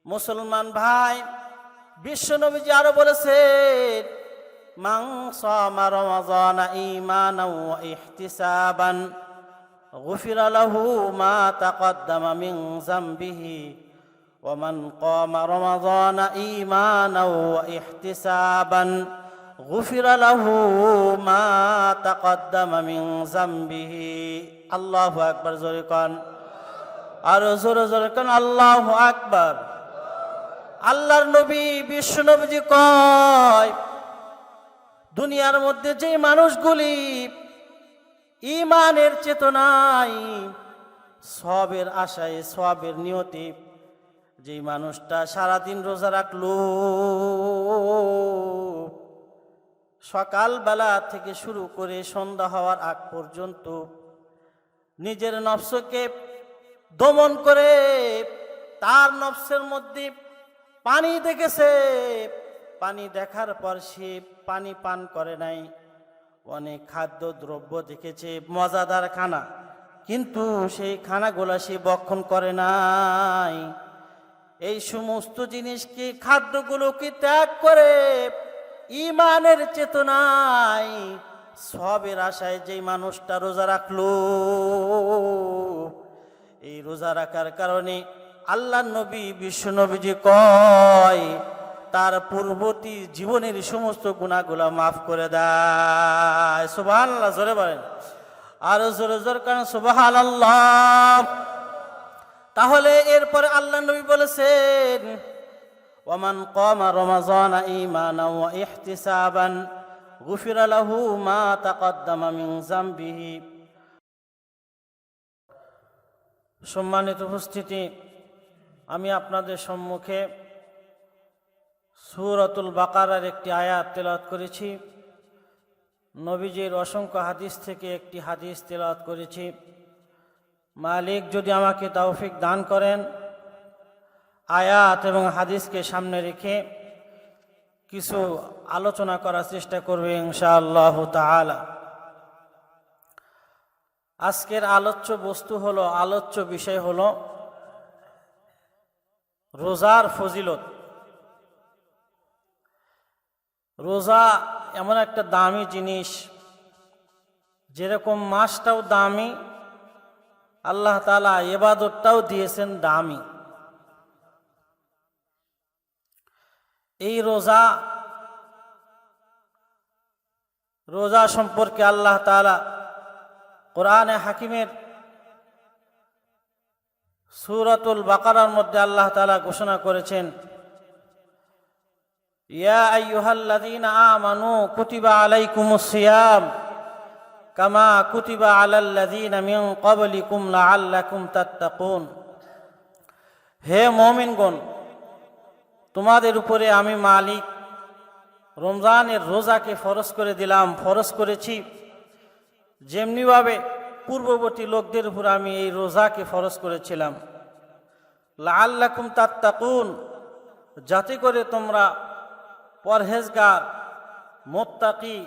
মুসলমান ভাই, বিশ্বনবীজি আরো বলেছেন, মান সামা রমাযানা ঈমানাও ওয়া ইহতিসাবান গুফিরা লাহু মা তাকদ্দামা মিন যামবিহি ওয়া মান কামা রমাযানা ঈমানাও ওয়া ইহতিসাবান গুফিরা লাহু মা তাকদ্দামা মিন যামবিহি। আল্লাহু আকবার। জোরে কোন, আরো জোরে জোরে কোন আল্লাহু আকবার। আল্লাহর নবী বিশ্বনবীজি কয়, দুনিয়ার মধ্যে যে মানুষগুলি ঈমানের চেতনায় সওয়াবের আশায় সওয়াবের নিয়তে যে মানুষটা সারাদিন রোজা রাখলো, সকালবেলা থেকে শুরু করে সন্ধ্যা হওয়ার আগ পর্যন্ত নিজের নফসকে দমন করে তার নফসের মধ্যে পানি দেখেছে, পানি দেখার পর সে পানি পান করে নাই, অনেক খাদ্য দ্রব্য দেখেছে, মজাদার খানা, কিন্তু সেই খানাগুলো সে ভক্ষণ করে নাই। এই সমস্ত জিনিসকে, খাদ্যগুলোকে ত্যাগ করে ঈমানের চেতনায় সওয়াবের আশায় যেই মানুষটা রোজা রাখলো, এই রোজা রাখার কারণে আল্লাহর নবী বিশ্বনবীজি কয়, তার পূর্ববর্তী জীবনের সমস্ত গুনাহগুলো মাফ করে দেয়। সুবহানাল্লাহ। জোরে বলেন, আরো জোরে জোরে কারণ সুবহানাল্লাহ। তাহলে এরপরে আল্লাহর নবী বলেছেন, ওয়ামান কামা রমাযানা ঈমানাও ওয়া ইহতিসাবান গুফিরা লাহু মা তাকদ্দামা মিন যামবিহি। সম্মানিত উপস্থিতি, আমি আপনাদের সম্মুখে সূরাতুল বাকারার একটি আয়াত তেলাওয়াত করেছি, নবীজির অসংখ্য হাদিস থেকে একটি হাদিস তেলাওয়াত করেছি। মালিক যদি আমাকে তৌফিক দান করেন, আয়াত এবং হাদিসকে সামনে রেখে কিছু আলোচনা করার চেষ্টা করবে ইনশাআল্লাহ তাআলা। আজকের আলোচ্য বস্তু হলো, আলোচ্য বিষয় হলো রোজার ফজিলত। রোজা এমন একটা দামি জিনিস, যেরকম মাসটাও দামি, আল্লাহ তাআলা ইবাদতটাও দিয়েছেন দামি। এই রোজা সম্পর্কে আল্লাহ তাআলা কোরআনে হাকিমের সূরাতুল বাকারার মধ্যে আল্লাহ তাআলা ঘোষণা করেছেন, ইয়া আইয়ুহাল্লাযীনা আমানু কুতিবা আলাইকুমুস সিয়াম কামা কুতিবা আলাল্লাযীনা মিন ক্বাবলিকুম লাআল্লাকুম তাত্তাকুন। হে মুমিনগণ, তোমাদের উপরে আমি মালিক রমজানের রোজাকে ফরজ করে দিলাম, ফরজ করেছি, যেমনিভাবে পূর্ববর্তী লোকদের উপর আমি এই রোজাকে ফরজ করেছিলাম। লাআল্লাকুম তাত্তাকুন, যাতে করে তোমরা পরহেজগার মুত্তাকি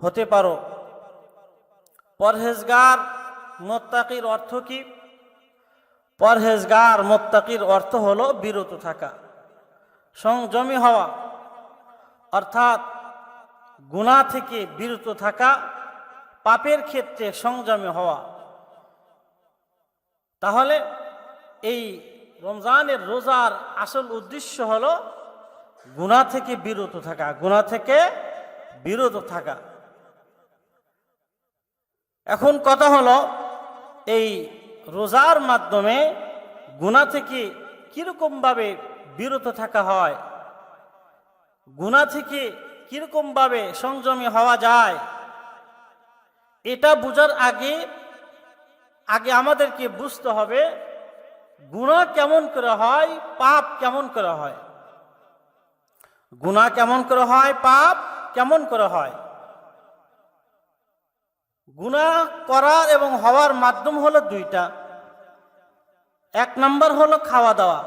হতে পারো। পরহেজগার মুত্তাকির অর্থ কি? পরহেজগার মুত্তাকির অর্থ হলো বিরত থাকা, সংযমী হওয়া, অর্থাৎ গুনাহ থেকে বিরত থাকা, পাপের ক্ষেত্রে সংযমী হওয়া। তাহলে এই রমজানের রোজার আসল উদ্দেশ্য হলো গুনাহ থেকে বিরত থাকা, গুনাহ থেকে বিরত থাকা। এখন কথা হলো, এই রোজার মাধ্যমে গুনাহ থেকে কিরকমভাবে বিরত থাকা হয়, গুনাহ থেকে কিরকমভাবে সংযমী হওয়া যায়, এটা বোঝার আগে আমাদেরকে বুঝতে হবে গুনাহ কেমন করে হয়, পাপ কেমন করে হয়। গুনাহ কেমন করে হয়, পাপ কেমন করে হয়। গুনাহ করার এবং হওয়ার মাধ্যম হলো দুইটা। এক নাম্বার হলো খাওয়া দাওয়া,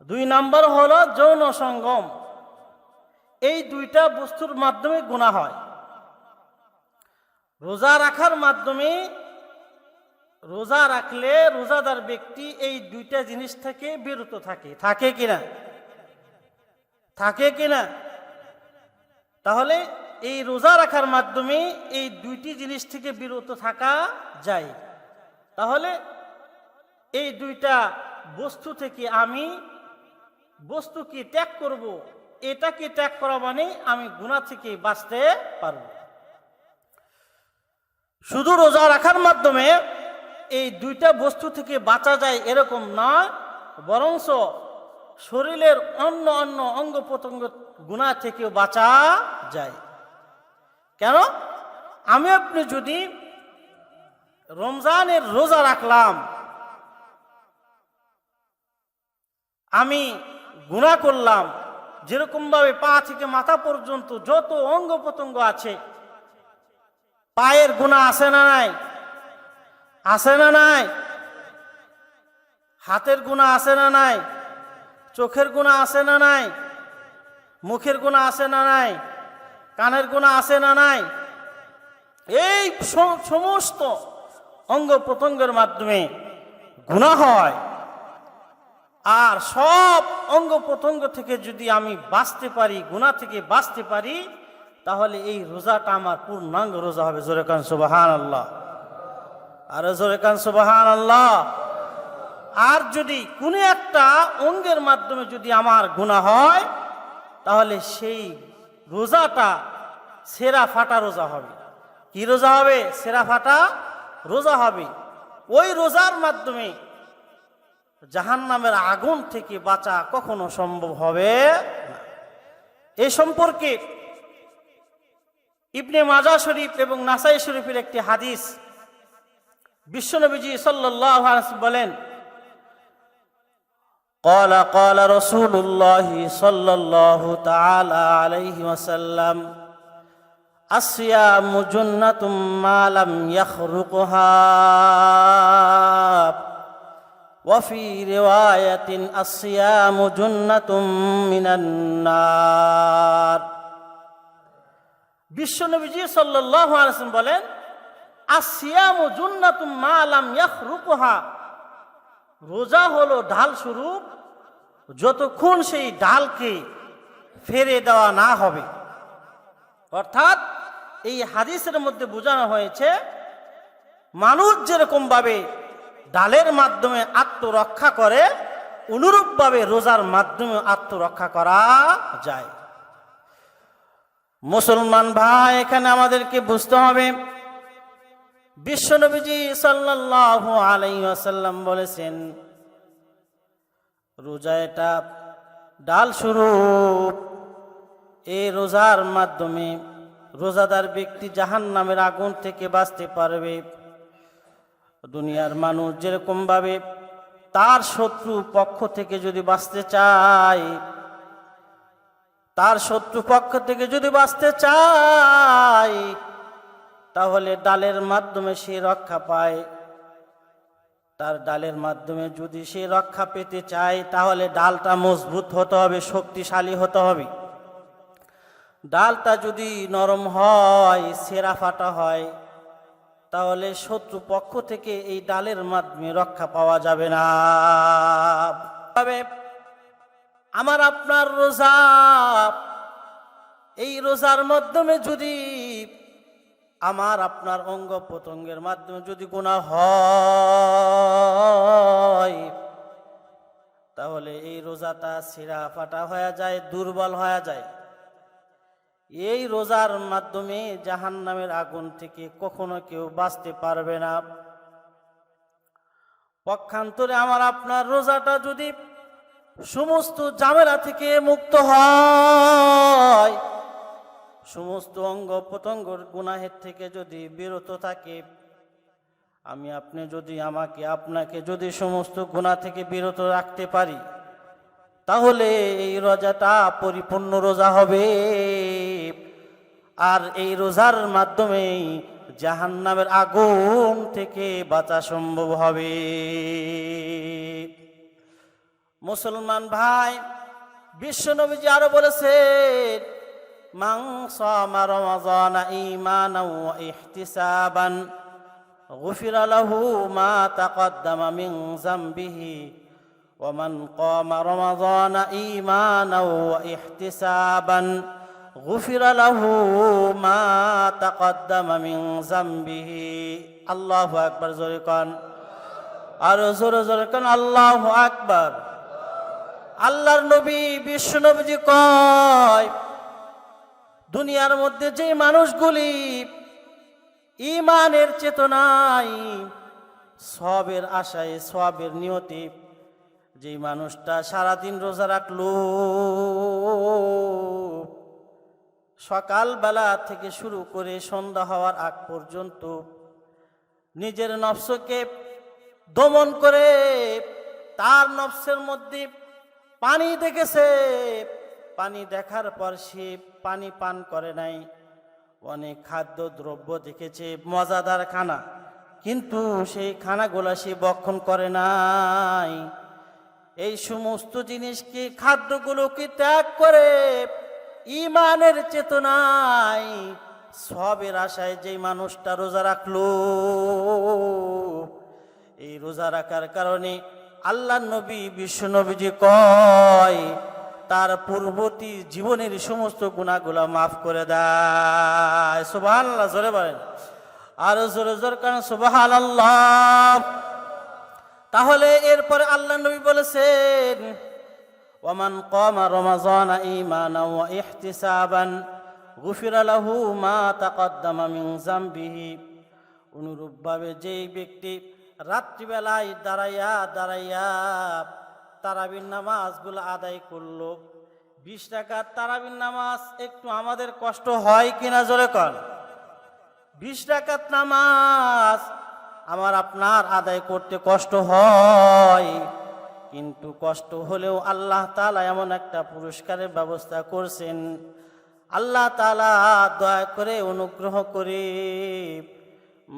দুই নাম্বার হলো যৌন সঙ্গম। এই দুইটা বস্তুর মাধ্যমে গুনাহ হয়। রোজা রাখার মাধ্যমে রোজা রাখলে রোজাদার ব্যক্তি এই দুইটা জিনিস থেকে বিরত থাকে, থাকে কিনা? থাকে কিনা? তাহলে এই রোজা রাখার মাধ্যমে এই দুইটি জিনিস থেকে বিরত থাকা যায়। তাহলে এই দুইটা বস্তু থেকে আমি বস্তু কি ত্যাগ করব, এটা কি ত্যাগ করা মানে আমি গুনাহ থেকে বাঁচতে পারব। শুধু রোজা রাখার মাধ্যমে এই দুইটা বস্তু থেকে বাঁচা যায় এরকম নয়, বরঞ্চ শরীরের অন্য অন্য অঙ্গ প্রত্যঙ্গ গুনাহ থেকেও বাঁচা যায়। কেন? আমি আপনি যদি রমজানের রোজা রাখলাম, আমি গুনাহ করলাম, যেরকম ভাবে পা থেকে মাথা পর্যন্ত যত অঙ্গ প্রত্যঙ্গ আছে, পায়ের গুনাহ আছে না নাই? আছে না নাই? হাতের গুনাহ আছে না নাই? চোখের গুনাহ আছে না নাই? মুখের গুনাহ আছে না নাই? কানের গুনাহ আছে না নাই? এই সমস্ত অঙ্গ প্রত্যঙ্গের মাধ্যমে গুনাহ হয়। আর সব অঙ্গ প্রত্যঙ্গ থেকে যদি আমি বাঁচতে পারি, গুনাহ থেকে বাঁচতে পারি, তাহলে এই রোজাটা আমার পূর্ণাঙ্গ রোজা হবে। জোরে কান সুবহানাল্লাহ, আর জোরে কান সুবহানাল্লাহ। আর যদি কোনো একটা অঙ্গের মাধ্যমে যদি আমার গুনাহ হয়, তাহলে সেই রোজাটা ছেঁড়া ফাটা রোজা হবে। কি রোজা হবে? ছেঁড়া ফাটা রোজা হবে। ওই রোজার মাধ্যমে জাহান্নামের আগুন থেকে বাঁচা কখনো সম্ভব হবে না। এই সম্পর্কে ইবনে মাজাহ শরীফ এবং নাসাই শরীফের একটি হাদিস, বিশ্বনবীজি সাল্লাল্লাহু আলাইহি ওয়াসাল্লাম বলেন, قال قال رسول الله صلى الله تعالى عليه وسلم الصيام جنة ما لم يخرقها وفي رواية الصيام جنة من النار। বিশ্বনবীজি সাল্লাল্লাহু আলাইহি ওয়াসাল্লাম বলেন, আসিয়ামু জুন্নাতুম মা লাম ইয়াখরুকুহা, রোজা হলো ঢাল স্বরূপ, যতক্ষণ সেই ঢালকে ফেরে দেওয়া না হবে। অর্থাৎ এই হাদিসের মধ্যে বোঝানো হয়েছে, মানুষ যেরকম ভাবে ডালের মাধ্যমে আত্মরক্ষা করে, অনুরূপভাবে রোজার মাধ্যমে আত্মরক্ষা করা যায়। মুসলমান ভাই, এখানে আমাদেরকে বুঝতে হবে, বিশ্বনবীজি সাল্লাল্লাহু আলাইহি ওয়াসাল্লাম বলেছেন, রোজা এটা ডাল স্বরূপ। এই রোজার মাধ্যমে রোজাদার ব্যক্তি জাহান্নামের আগুন থেকে বাঁচতে পারবে। দুনিয়ার মানুষ যেরকম ভাবে তার শত্রু পক্ষ থেকে যদি বাঁচতে চায়, তার শত্রু পক্ষ থেকে যদি বাঁচতে চায়, তাহলে ডালের মাধ্যমে সে রক্ষা পায়। তার ডালের মাধ্যমে যদি সে রক্ষা পেতে চায়, তাহলে ডালটা মজবুত হতে হবে, শক্তিশালী হতে হবে। ডালটা যদি নরম হয়, ছেঁড়া ফাটা হয়, তাহলে শত্রু পক্ষ থেকে এই ডালের মাধ্যমে রক্ষা পাওয়া যাবে না। তবে আমার আপনার রোজা, এই রোজার মাধ্যমে যদি আমার আপনার অঙ্গ প্রত্যঙ্গের মাধ্যমে যদি গুনাহ হয়, তাহলে এই রোজাটা ছিঁড়া ফাটা হয়ে যায়, দুর্বল হয়ে যায়। এই রোজার মাধ্যমে জাহান্নামের আগুন থেকে কখনো কেউ বাঁচতে পারবে না। পক্ষান্তরে আমার আপনার রোজাটা যদি সমস্ত ঝামেলা থেকে মুক্ত হয়, সমস্ত অঙ্গ প্রত্যঙ্গের গুনাহের থেকে যদি বিরত থাকে, আমি আপনি যদি আপনাকে যদি সমস্ত গুনাহ থেকে বিরত রাখতে পারি, তাহলে এই রোজাটা পরিপূর্ণ রোজা হবে। আর এই রোজার মাধ্যমে জাহান্নামের আগুন থেকে বাঁচা সম্ভব হবে। মুসলমান ভাই, বিশ্বনবীজি আরো বলেছেন, মান সামা রমাযানা ঈমানান ওয়া ইহতিসাবান غفر له ما تقدم من ذنبه ومن قام رمضان إيمانا واحتسابا غفر له ما تقدم من ذنبه الله أكبر জোরে আরো জোরে জোরে কান আল্লাহু আকবার। আল্লাহর নবী বিশ্ব নবীজি কয়, দুনিয়ার মধ্যে যে মানুষগুলি ঈমানের চেতনায় সওয়াবের আশায় সওয়াবের নিয়তে যে মানুষটা সারাদিন রোজা রাখলো, সকালবেলা থেকে শুরু করে সন্ধ্যা হওয়ার আগ পর্যন্ত নিজের নফসকে দমন করে তার নফসের মধ্যে পানি দেখেছে, পানি দেখার পর সে পানি পান করে নাই, অনেক খাদ্য দ্রব্য দেখেছে মজাদার খানা, কিন্তু সেই খানাগুলা সে ভক্ষণ করে নাই। এই সমস্ত জিনিসকে খাদ্যগুলোকে ত্যাগ করে ঈমানের চেতনায় সওয়াবের আশায় যে মানুষটা রোজা রাখলো, এই রোজা রাখার কারণে আল্লাহর নবী বিশ্ব নবীজি কয় তার পূর্ববর্তী জীবনের সমস্ত গুনাহগুলো মাফ করে দেয়। সুবহানাল্লাহ জোরে বলেন, আরো জোরে জোরে কারণ সুবহানাল্লাহ। তাহলে এরপরে আল্লাহ নবী বলেছেন, ওয়ামান কামা রমাযানা ঈমানান ওয়া ইহতিসাবান গুফিরা লাহু মা তাকদ্দামা মিন যামবিহি। অনুরূপভাবে যেই ব্যক্তি রাত্রিবেলায় দাঁড়াইয়া দাঁড়াইয়া তারাবির নামাজগুলো আদায় করলো, 20 রাকাত তারাবির নামাজ একটু আমাদের কষ্ট হয় কিনা জোরে কন? 20 রাকাত নামাজ আমার আপনার আদায় করতে কষ্ট হয়, কিন্তু কষ্ট হলেও আল্লাহ তাআলা এমন একটা পুরস্কারের ব্যবস্থা করছেন। আল্লাহ তাআলা দয়া করে অনুগ্রহ করে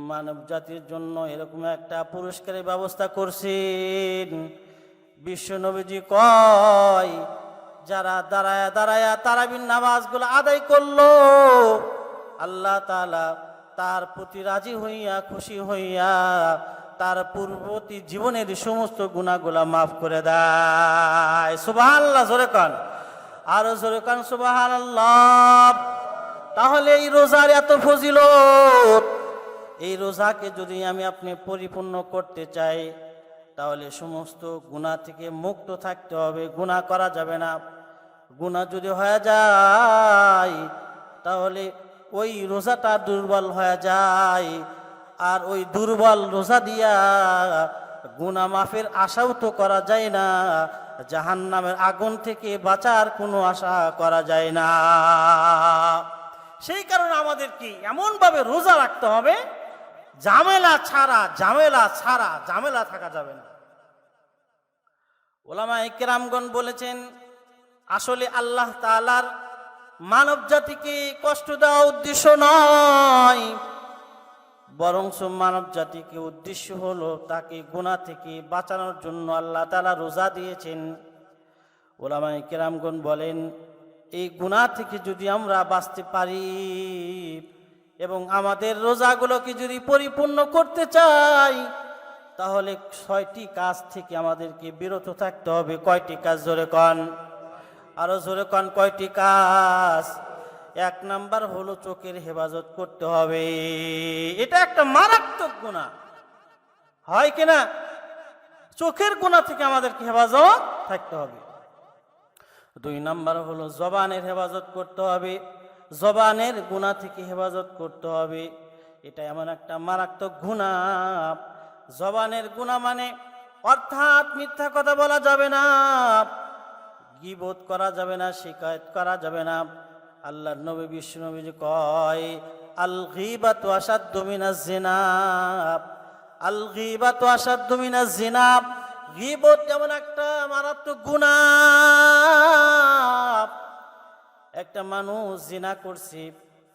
মানব জাতির জন্য এরকম একটা পুরস্কারের ব্যবস্থা করছেন। বিশ্ব নবীজি কয়, যারা দাঁড়ায়া দাঁড়ায়া তারাবির নামাজগুলো আদায় করলো, আল্লাহ তাআলা তার প্রতি রাজি হইয়া খুশি হইয়া তার পূর্ববর্তী জীবনের সমস্ত গুনাহগুলা মাফ করে দেয়। সুবহানাল্লাহ জোরে কান, আরো জোরে কান সুবহানাল্লাহ। তাহলে এই রোজার এত ফজিলত, এই রোজাকে যদি আমি আপনি পরিপূর্ণ করতে চাই, তাহলে সমস্ত গুনাহ থেকে মুক্ত থাকতে হবে, গুনাহ করা যাবে না। গুনাহ যদি হয়ে যায় তাহলে ওই রোজাটা দুর্বল হয়ে যায়, আর ওই দুর্বল রোজা দিয়া গুনাহ মাফের আশাও তো করা যায় না, জাহান্নামের আগুন থেকে বাঁচার কোনো আশা করা যায় না। সেই কারণে আমাদের কি এমনভাবে রোজা রাখতে হবে, ঝামেলা ছাড়া ঝামেলা থাকা যাবে না। উলামায়ে কেরামগণ বলেছেন, আসলে আল্লাহ তাআলার মানব জাতিকে কষ্ট দেওয়া উদ্দেশ্য নয়, বরং মানব জাতিকে উদ্দেশ্য হলো তাকে গুনাহ থেকে বাঁচানোর জন্য আল্লাহ তাআলা রোজা দিয়েছেন। উলামায়ে কেরামগণ বলেন, এই গুনাহ থেকে যদি আমরা বাঁচতে পারি এবং আমাদের রোজাগুলোকে যদি পরিপূর্ণ করতে চাই, তাহলে 6টি কাজ থেকে আমাদেরকে বিরত থাকতে হবে। কয়টি কাজ জোরে কন, আরো জোরে কন, কয়টি কাজ? 1 নাম্বার হলো চোখের হেফাজত করতে হবে। এটা একটা মারাত্মক গুনাহ, হয় কিনা? চোখের গুনাহ থেকে আমাদেরকে হেফাজত থাকতে হবে। 2 নাম্বার হলো জবানের হেফাজত করতে হবে, জবানের গুনাহ থেকে হেফাজত করতে হবে। এটা এমন একটা মারাত্মক গুনাহ। জবানের গুনাহ মানে অর্থাৎ মিথ্যা কথা বলা যাবে না, গীবত করা যাবে না, শিকায়ত করা যাবে না। আল্লাহর নবী বিশ্ব নবীজি কয়, আল গীবাতু আশাদ্দু মিনাজ জিনা, আল গীবাতু আশাদ্দু মিনাজ জিনা। গীবত যেমন একটা মারাত্মক গুনাহ। একটা মানুষ জিনা করছে,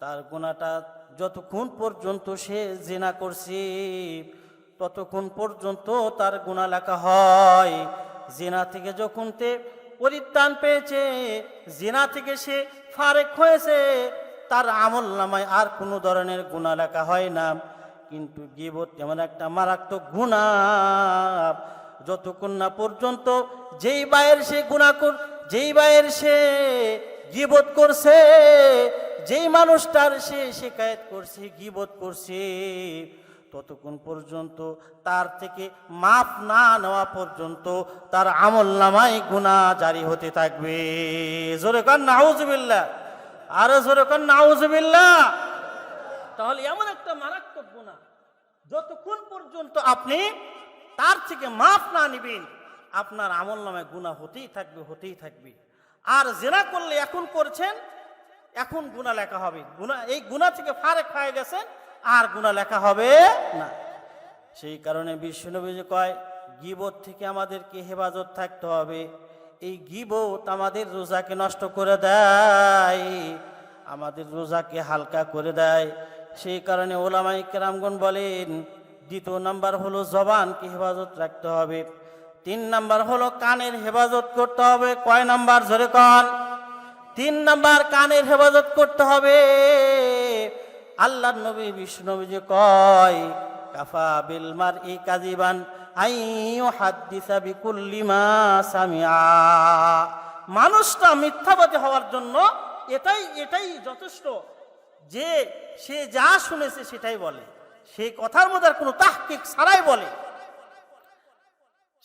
তার গুনাহটা যতক্ষণ পর্যন্ত সে জিনা করছে ততক্ষণ পর্যন্ত তার গুনাহ লেখা হয়। জিনা থেকে যখন পরিত্রাণ পেয়েছে, জিনা থেকে সে ফারেক হয়েছে, তার আমল নামায় আর কোনো ধরনের গুনাহ লেখা হয় না। কিন্তু গীবত এমন একটা মারাত্মক গুনাহ, যতক্ষণ না পর্যন্ত যেই ভাইয়ের সে যেই ভাইয়ের সে গীবত করছে, যেই মানুষটার সে শিকায়েত করছে, গীবত করছে, ততক্ষণ পর্যন্ত তার থেকে মাফ না নেওয়া পর্যন্ত তার আমলনামায় গুনাহ জারি হতে থাকবে। জোরে কান নাউজুবিল্লাহ, আরো জোরে কান নাউজুবিল্লাহ। তাহলে এমন একটা মারাত্মক গুনাহ, যতক্ষণ পর্যন্ত আপনি তার থেকে মাফ না নেবেন, আপনার আমলনামায় গুনাহ হতেই থাকবে। আর জিনা করলে এখন করছেন, এখন গুনাহ লেখা হবে, এই গুনাহ থেকে ফারেক হয়ে গেছেন, আর গুনাহ লেখা হবে না। সেই কারণে বিশ্বনবী কয়, গীবত থেকে আমাদেরকে হেফাজত থাকতে হবে। এই গীবত আমাদের রোজাকে নষ্ট করে দেয়, আমাদের রোজাকে হালকা করে দেয়। সেই কারণে ওলামায়ে কেরামগণ বলেন, দ্বিতীয় নাম্বার হলো জবানকে হেফাজত রাখতে হবে। 3 নাম্বার হলো কানের হেফাজত করতে হবে। কয় নাম্বার? জোরে কন। 3 নাম্বার কানের হেফাজত করতে হবে। আল্লাহর নবী বিশ্বনবী যে কয়, কাফা বিল মারই কাযিবান আইয়ু হাদিসা বিকুল্লি মা সামিআ। মানুষটা মিথ্যাবাদী হওয়ার জন্য এটাই যথেষ্ট যে সে যা শুনেছে সেটাই বলে, সেই কথার মধ্যে আর কোনো তাহকিক ছাড়াই বলে।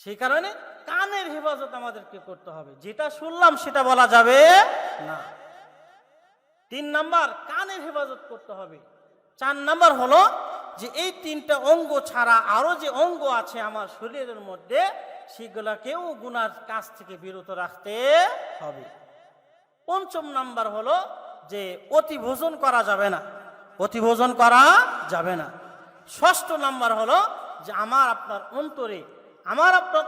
সেই কারণে কানের হেফাজত আমাদেরকে করতে হবে, যেটা শুনলাম সেটা বলা যাবে না। 3 নাম্বার কানের হেফাজত করতে হবে। 4 নাম্বার হলো যে এই 3টা অঙ্গ ছাড়া আরো যে অঙ্গ আছে আমার শরীরের মধ্যে, সেগুলাকেও গুনার কাছ থেকে বিরত রাখতে হবে। 5ম নাম্বার হলো যে অতিভোজন করা যাবে না, অতিভোজন করা যাবে না। 6ষ্ঠ নাম্বার হলো যে আমার আপনার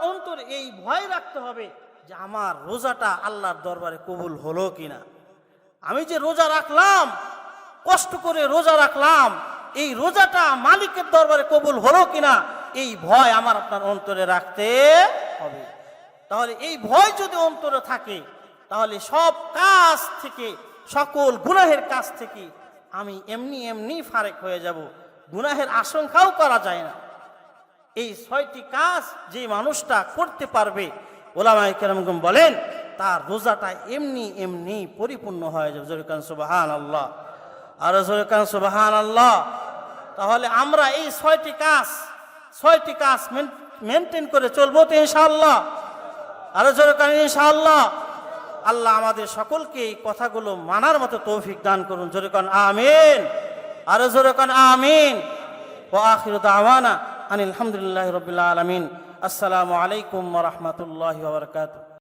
অন্তরে এই ভয় রাখতে হবে যে আমার রোজাটা আল্লাহর দরবারে কবুল হলো কিনা। আমি যে রোজা রাখলাম, কষ্ট করে রোজা রাখলাম, এই রোজাটা মালিকের দরবারে কবুল হলো কিনা, এই ভয় আমার আপনার অন্তরে রাখতে হবে। তাহলে এই ভয় যদি অন্তরে থাকে, তাহলে সব কাজ থেকে, সকল গুনাহের কাজ থেকে আমি এমনি ফারেক হয়ে যাব, গুনাহের আশঙ্কাও করা যায় না। এই 6টি কাজ যে মানুষটা করতে পারবে, ওলামায়ে কেরামগণ বলেন তার রোজাটা এমনি পরিপূর্ণ হয়ে যাবে। জোরে কান সুবহানাল্লাহ, আর জোরে কান সুবহানাল্লাহ। তাহলে আমরা এই 6টি কাজ মেনটেন করে চলবো তো ইনশাআল্লাহ, আর জোরে কান ইনশাআল্লাহ। আল্লাহ আমাদের সকলকে এই কথাগুলো মানার মতো তৌফিক দান করুন। জোরে কান আমিন, আর জোরে কান আমিন। ওয়া আখিরু দাওয়ানা আনিল হামদুলিল্লাহি রাব্বিল আলামিন। আসসালামু আলাইকুম ওয়া রাহমাতুল্লাহি ওয়া বারাকাতুহু।